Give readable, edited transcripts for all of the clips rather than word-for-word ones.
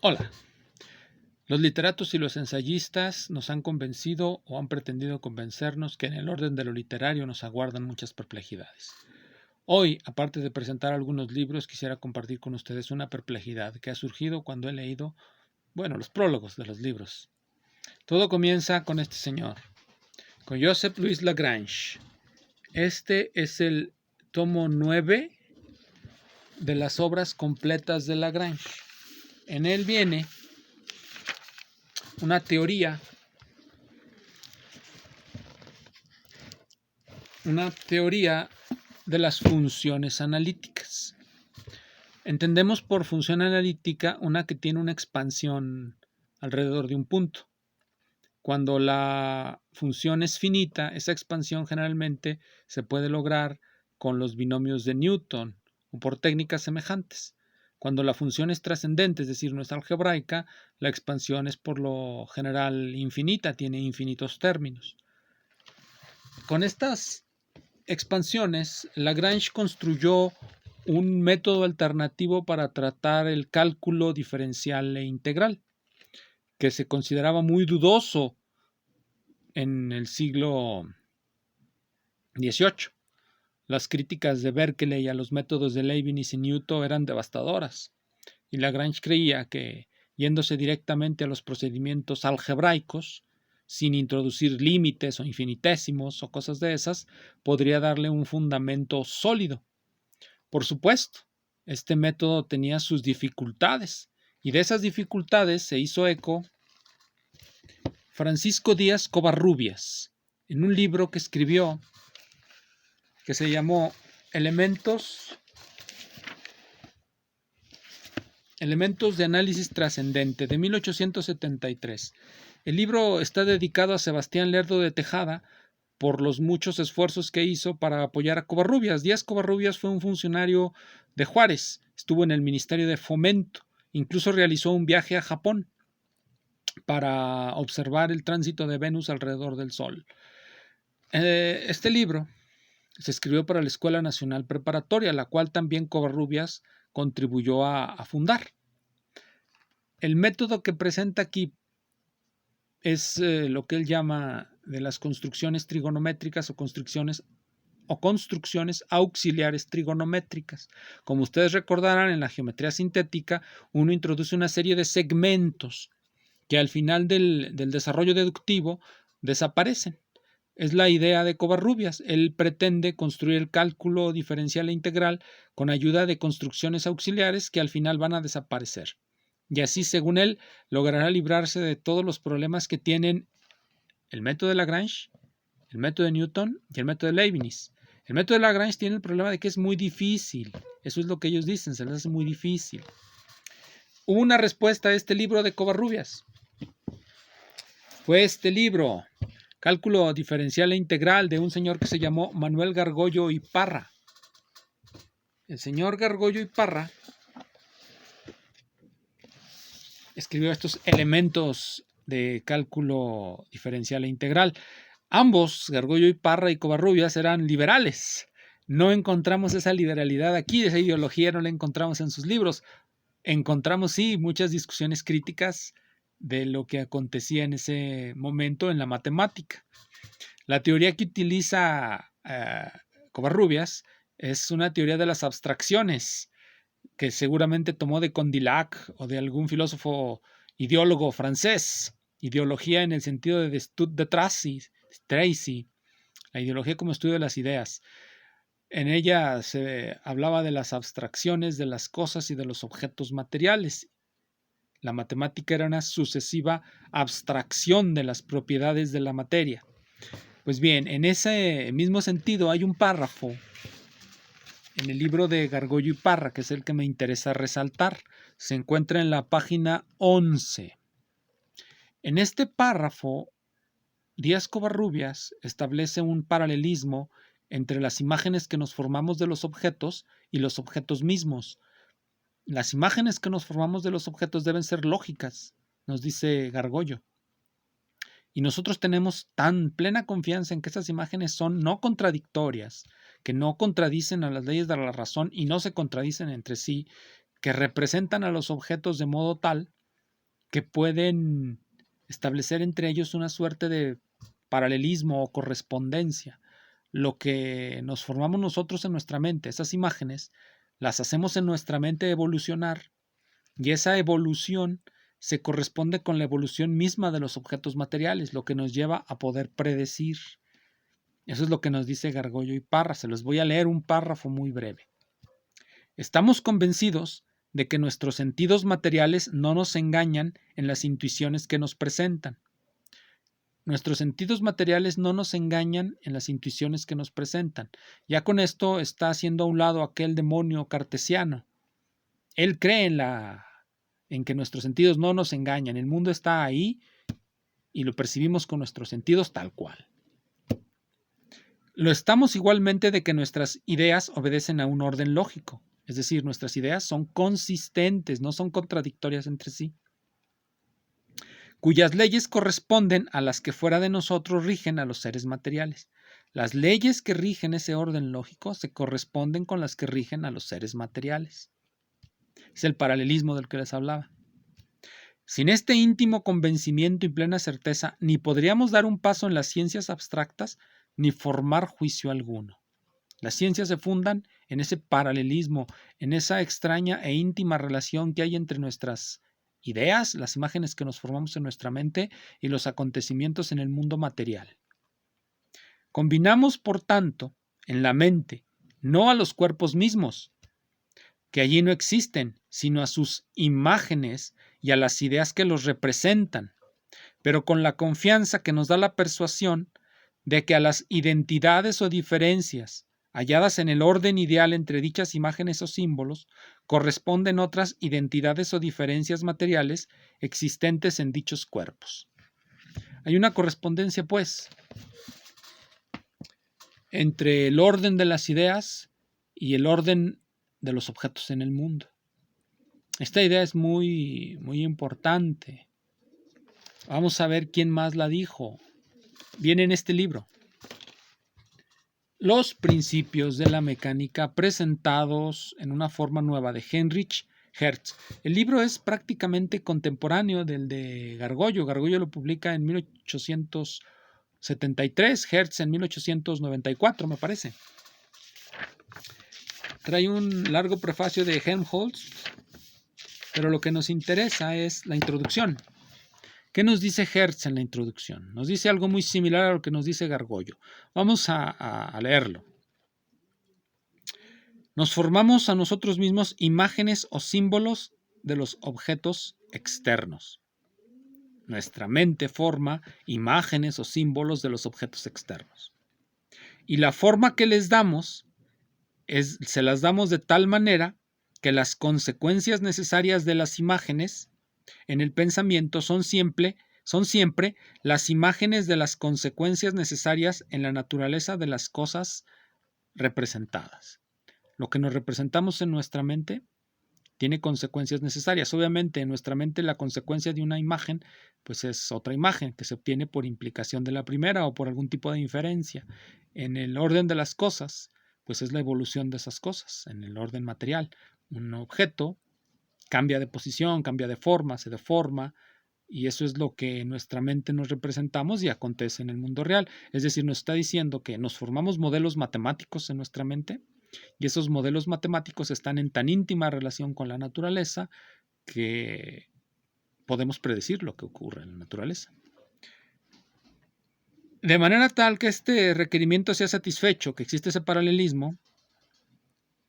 Hola, los literatos y los ensayistas nos han convencido o han pretendido convencernos que en el orden de lo literario nos aguardan muchas perplejidades. Hoy, aparte de presentar algunos libros, quisiera compartir con ustedes una perplejidad que ha surgido cuando he leído, los prólogos de los libros. Todo comienza con este señor, con Joseph Louis Lagrange. Este es el tomo 9 de las obras completas de Lagrange. En él viene una teoría de las funciones analíticas. Entendemos por función analítica una que tiene una expansión alrededor de un punto. Cuando la función es finita, esa expansión generalmente se puede lograr con los binomios de Newton o por técnicas semejantes. Cuando la función es trascendente, es decir, no es algebraica, la expansión es por lo general infinita, tiene infinitos términos. Con estas expansiones, Lagrange construyó un método alternativo para tratar el cálculo diferencial e integral, que se consideraba muy dudoso en el siglo XVIII. Las críticas de Berkeley a los métodos de Leibniz y Newton eran devastadoras, y Lagrange creía que, yéndose directamente a los procedimientos algebraicos, sin introducir límites o infinitésimos o cosas de esas, podría darle un fundamento sólido. Por supuesto, este método tenía sus dificultades, y de esas dificultades se hizo eco Francisco Díaz Covarrubias en un libro que escribió que se llamó Elementos de análisis trascendente, de 1873. El libro está dedicado a Sebastián Lerdo de Tejada por los muchos esfuerzos que hizo para apoyar a Covarrubias. Díaz Covarrubias fue un funcionario de Juárez, estuvo en el Ministerio de Fomento, incluso realizó un viaje a Japón para observar el tránsito de Venus alrededor del Sol. Este libro se escribió para la Escuela Nacional Preparatoria, la cual también Covarrubias contribuyó a fundar. El método que presenta aquí es lo que él llama de las construcciones trigonométricas o construcciones auxiliares trigonométricas. Como ustedes recordarán, en la geometría sintética uno introduce una serie de segmentos que al final del desarrollo deductivo desaparecen. Es la idea de Covarrubias. Él pretende construir el cálculo diferencial e integral con ayuda de construcciones auxiliares que al final van a desaparecer. Y así, según él, logrará librarse de todos los problemas que tienen el método de Lagrange, el método de Newton y el método de Leibniz. El método de Lagrange tiene el problema de que es muy difícil. Eso es lo que ellos dicen, se les hace muy difícil. Hubo una respuesta a este libro de Covarrubias. Fue este libro, Cálculo Diferencial e Integral, de un señor que se llamó Manuel Gargollo y Parra. El señor Gargollo y Parra escribió estos elementos de cálculo diferencial e integral. Ambos, Gargollo y Parra y Covarrubias, eran liberales. No encontramos esa liberalidad aquí, esa ideología no la encontramos en sus libros. Encontramos, sí, muchas discusiones críticas de lo que acontecía en ese momento en la matemática. La teoría que utiliza Covarrubias es una teoría de las abstracciones, que seguramente tomó de Condillac o de algún filósofo ideólogo francés. Ideología en el sentido de Stud de Tracy, la ideología como estudio de las ideas. En ella se hablaba de las abstracciones de las cosas y de los objetos materiales. La matemática era una sucesiva abstracción de las propiedades de la materia. Pues bien, en ese mismo sentido hay un párrafo en el libro de Gargollo y Parra, que es el que me interesa resaltar. Se encuentra en la página 11. En este párrafo, Díaz Covarrubias establece un paralelismo entre las imágenes que nos formamos de los objetos y los objetos mismos. Las imágenes que nos formamos de los objetos deben ser lógicas, nos dice Gargollo. Y nosotros tenemos tan plena confianza en que esas imágenes son no contradictorias, que no contradicen a las leyes de la razón y no se contradicen entre sí, que representan a los objetos de modo tal que pueden establecer entre ellos una suerte de paralelismo o correspondencia. Lo que nos formamos nosotros en nuestra mente, esas imágenes, las hacemos en nuestra mente evolucionar, y esa evolución se corresponde con la evolución misma de los objetos materiales, lo que nos lleva a poder predecir. Eso es lo que nos dice Gargollo y Parra. Se los voy a leer un párrafo muy breve. Estamos convencidos de que nuestros sentidos materiales no nos engañan en las intuiciones que nos presentan. Nuestros sentidos materiales no nos engañan en las intuiciones que nos presentan. Ya con esto está haciendo a un lado aquel demonio cartesiano. Él cree en que nuestros sentidos no nos engañan. El mundo está ahí y lo percibimos con nuestros sentidos tal cual. Lo estamos igualmente de que nuestras ideas obedecen a un orden lógico. Es decir, nuestras ideas son consistentes, no son contradictorias entre sí, cuyas leyes corresponden a las que fuera de nosotros rigen a los seres materiales. Las leyes que rigen ese orden lógico se corresponden con las que rigen a los seres materiales. Es el paralelismo del que les hablaba. Sin este íntimo convencimiento y plena certeza, ni podríamos dar un paso en las ciencias abstractas, ni formar juicio alguno. Las ciencias se fundan en ese paralelismo, en esa extraña e íntima relación que hay entre nuestras ideas, las imágenes que nos formamos en nuestra mente y los acontecimientos en el mundo material. Combinamos, por tanto, en la mente, no a los cuerpos mismos, que allí no existen, sino a sus imágenes y a las ideas que los representan, pero con la confianza que nos da la persuasión de que a las identidades o diferencias halladas en el orden ideal entre dichas imágenes o símbolos, corresponden otras identidades o diferencias materiales existentes en dichos cuerpos. Hay una correspondencia, pues, entre el orden de las ideas y el orden de los objetos en el mundo. Esta idea es muy, muy importante. Vamos a ver quién más la dijo. Viene en este libro. Los principios de la mecánica presentados en una forma nueva de Heinrich Hertz. El libro es prácticamente contemporáneo del de Gargollo. Gargollo lo publica en 1873, Hertz en 1894, me parece. Trae un largo prefacio de Helmholtz, pero lo que nos interesa es la introducción. ¿Qué nos dice Hertz en la introducción? Nos dice algo muy similar a lo que nos dice Gargollo. Vamos a leerlo. Nos formamos a nosotros mismos imágenes o símbolos de los objetos externos. Nuestra mente forma imágenes o símbolos de los objetos externos. Y la forma que les damos se las damos de tal manera que las consecuencias necesarias de las imágenes en el pensamiento son siempre las imágenes de las consecuencias necesarias en la naturaleza de las cosas representadas. Lo que nos representamos en nuestra mente tiene consecuencias necesarias. Obviamente, en nuestra mente la consecuencia de una imagen pues es otra imagen que se obtiene por implicación de la primera o por algún tipo de inferencia. En el orden de las cosas, pues es la evolución de esas cosas. En el orden material, un objeto cambia de posición, cambia de forma, se deforma, y eso es lo que en nuestra mente nos representamos y acontece en el mundo real. Es decir, nos está diciendo que nos formamos modelos matemáticos en nuestra mente y esos modelos matemáticos están en tan íntima relación con la naturaleza que podemos predecir lo que ocurre en la naturaleza. De manera tal que este requerimiento sea satisfecho, que existe ese paralelismo,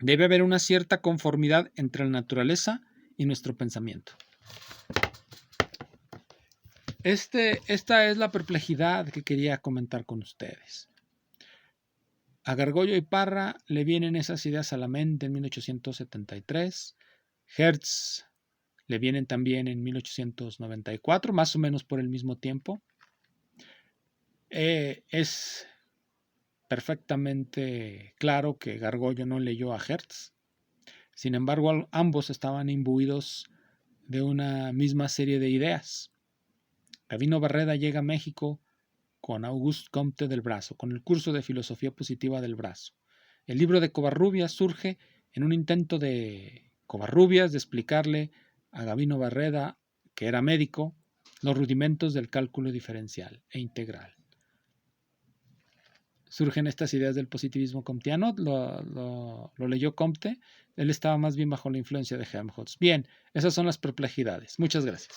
debe haber una cierta conformidad entre la naturaleza y nuestro pensamiento. Esta es la perplejidad que quería comentar con ustedes. A Gargollo y Parra le vienen esas ideas a la mente en 1873. Hertz le vienen también en 1894, más o menos por el mismo tiempo. Es perfectamente claro que Gargollo no leyó a Hertz. Sin embargo, ambos estaban imbuidos de una misma serie de ideas. Gavino Barreda llega a México con Auguste Comte del Brazo, con el curso de Filosofía Positiva del Brazo. El libro de Covarrubias surge en un intento de Covarrubias de explicarle a Gavino Barreda que era médico, los rudimentos del cálculo diferencial e integral. Surgen estas ideas del positivismo comteano, lo leyó Comte, él estaba más bien bajo la influencia de Helmholtz. Bien, esas son las perplejidades. Muchas gracias.